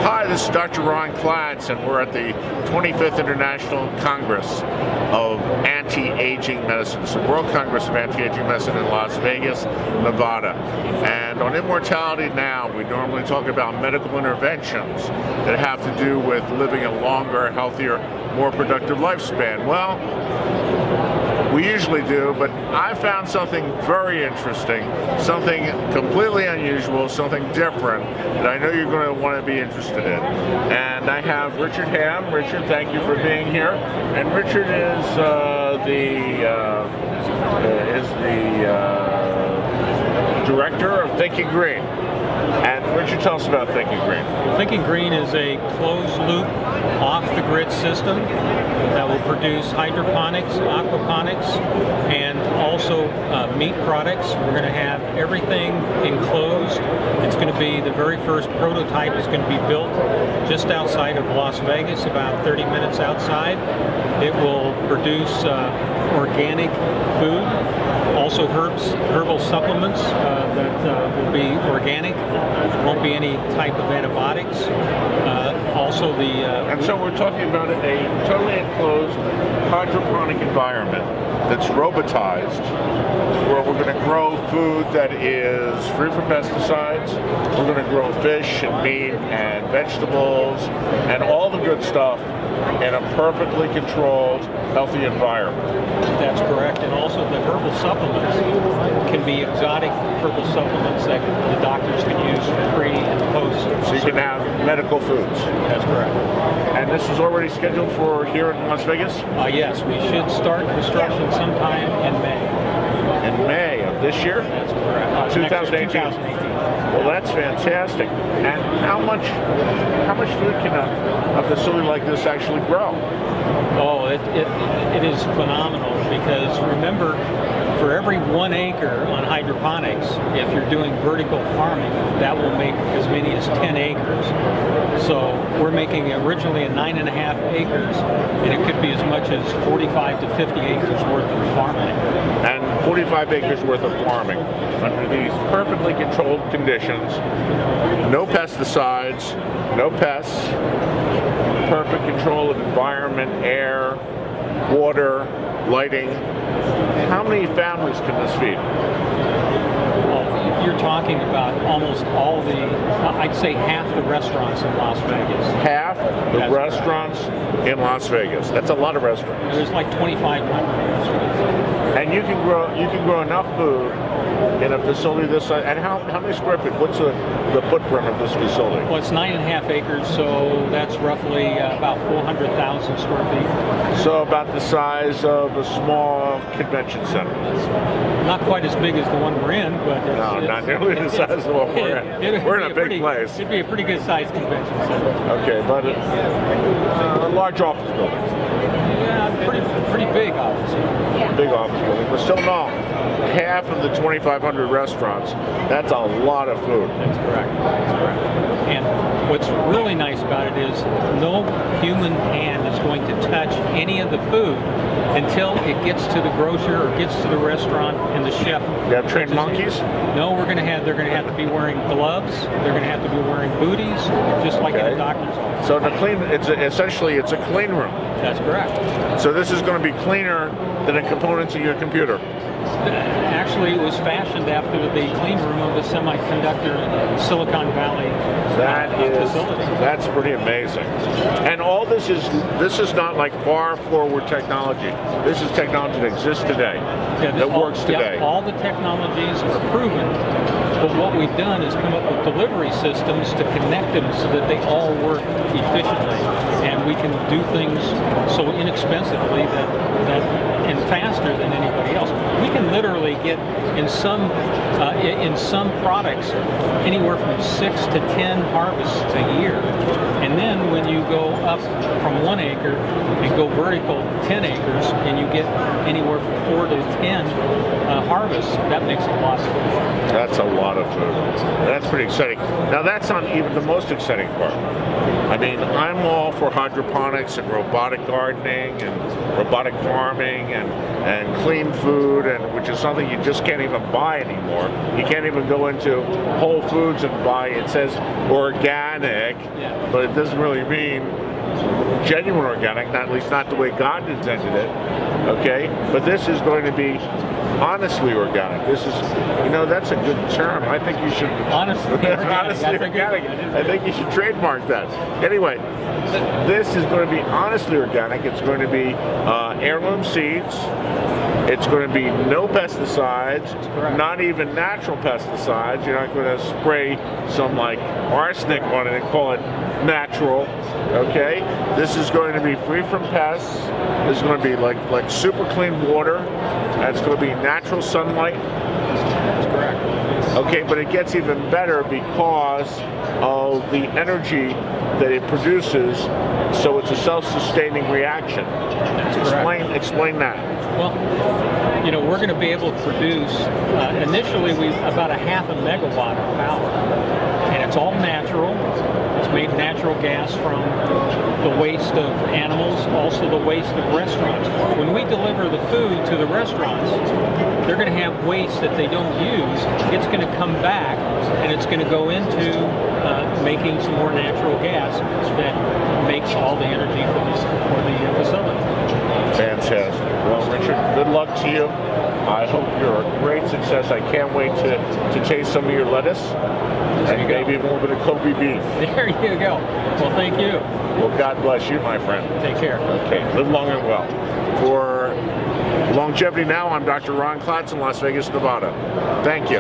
Hi, this is Dr. Ron Klatz, and we're at the 25th International Congress of Anti-Aging Medicine. It's the World Congress of Anti-Aging Medicine in Las Vegas, Nevada. And on Immortality Now, we normally talk about medical interventions that have to do with living a longer, healthier, more productive lifespan. Well, we usually do, but I found something very interesting, something completely unusual, something different that I know you're going to want to be interested in. And I have Richard Ham. Richard, thank you for being here. And Richard is the director of Thinking Green. And Richard, tell us about Thinking Green. Thinking Green is a closed-loop, off-the-grid system that will produce hydroponics, aquaponics, and also meat products. We're going to have everything enclosed. It's going to be the very first prototype is going to be built just outside of Las Vegas, about 30 minutes outside. It will produce organic food, also herbal supplements that will be organic. Won't be any type of antibiotics. Also the... and so we're talking about a totally enclosed hydroponic environment that's robotized, where we're going to grow food that is free from pesticides. We're going to grow fish and meat and vegetables and all the good stuff in a perfectly controlled, healthy environment. That's correct. And also the herbal supplements can be exotic herbal supplements that the doctors can use pre and post. So you can have medical foods. That's correct. And this is already scheduled for here in Las Vegas? Yes, we should start construction sometime in May. In May of this year? That's correct. 2018. 2018. Well, that's fantastic. And how much food can a facility like this actually grow? Oh, it is phenomenal, because remember, for every 1 acre on hydroponics, if you're doing vertical farming, that will make as many as 10 acres. So we're making originally a 9.5 acres, and it could be as much as 45 to 50 acres worth of farming. And 45 acres worth of farming under these perfectly controlled conditions, no pesticides, no pests, perfect control of environment, air, water, lighting. How many families can this feed? Well, you're talking about almost all the, I'd say half the restaurants in Las Vegas. Half the That's restaurants in Las Vegas. That's a lot of restaurants. There's like 2,500 restaurants. And you can grow enough food in a facility this size. And how many square feet? What's the footprint of this facility? Well, it's 9.5 acres, so that's roughly about 400,000 square feet. So about the size of a small convention center. Not quite as big as the one we're in, but no, not nearly the size of the one we're in. We're in a big place. It'd be a pretty good sized convention center. Okay, but a large office building. Yeah, pretty big office building. Big office building, but still no. Half of the 2,500 restaurants, that's a lot of food. That's correct. That's correct. And what's really nice about it is no human hand is going to touch any of the food until it gets to the grocer or gets to the restaurant and the chef. You have trained monkeys? No, they're going to have to be wearing gloves. They're going to have to be wearing booties, just like in a doctor's office. So essentially it's a clean room. That's correct. So this is going to be cleaner than the components of your computer. Actually, it was fashioned after the clean room of the semiconductor Silicon Valley facility. That's pretty amazing. And all this is not like far forward technology. This is technology that exists today, that works today. Yeah, all the technologies are proven, but what we've done is come up with delivery systems to connect them so that they all work efficiently, and we can do things so inexpensively and faster than anybody else. We can literally get in some products anywhere from 6 to 10 harvests a year, and then when you go up from 1 acre and go vertical 10 acres, and you get anywhere from 4 to 10 harvests, that makes a lot of food. That's a lot of food. That's pretty exciting. Now that's not even the most exciting part. I mean, I'm all for hydroponics and robotic gardening and robotic farming and clean food, and which is something you just can't even buy anymore. You can't even go into Whole Foods and buy, it says organic, but it doesn't really mean genuine organic, not, at least not the way God intended it, okay? But this is going to be honestly organic. This is, you know, that's a good term. I think you should... Honestly organic. Honestly organic. I think you should trademark that. Anyway, this is going to be honestly organic. It's going to be heirloom seeds. It's going to be no pesticides, not even natural pesticides. You're not going to spray some like arsenic on it and call it natural, okay? This is going to be free from pests. This is going to be like super clean water. And it's going to be natural sunlight. That's correct. Okay, but it gets even better because of the energy that it produces, so it's a self-sustaining reaction. Explain that. Well, you know, we're going to be able to produce, initially, about a half a megawatt of power. And it's all natural. It's made natural gas from the waste of animals, also the waste of restaurants. When we deliver the food to the restaurants, they're going to have waste that they don't use. It's going to come back, and it's going to go into making some more natural gas that makes all the energy for the facility. Fantastic. Well, Richard, good luck to you. I hope you're a great success. I can't wait to taste some of your lettuce and maybe a little bit of Kobe beef. There you go. Well, thank you. Well, God bless you, my friend. Take care. Okay, live long and well. For Longevity Now, I'm Dr. Ron Klatz in Las Vegas, Nevada. Thank you.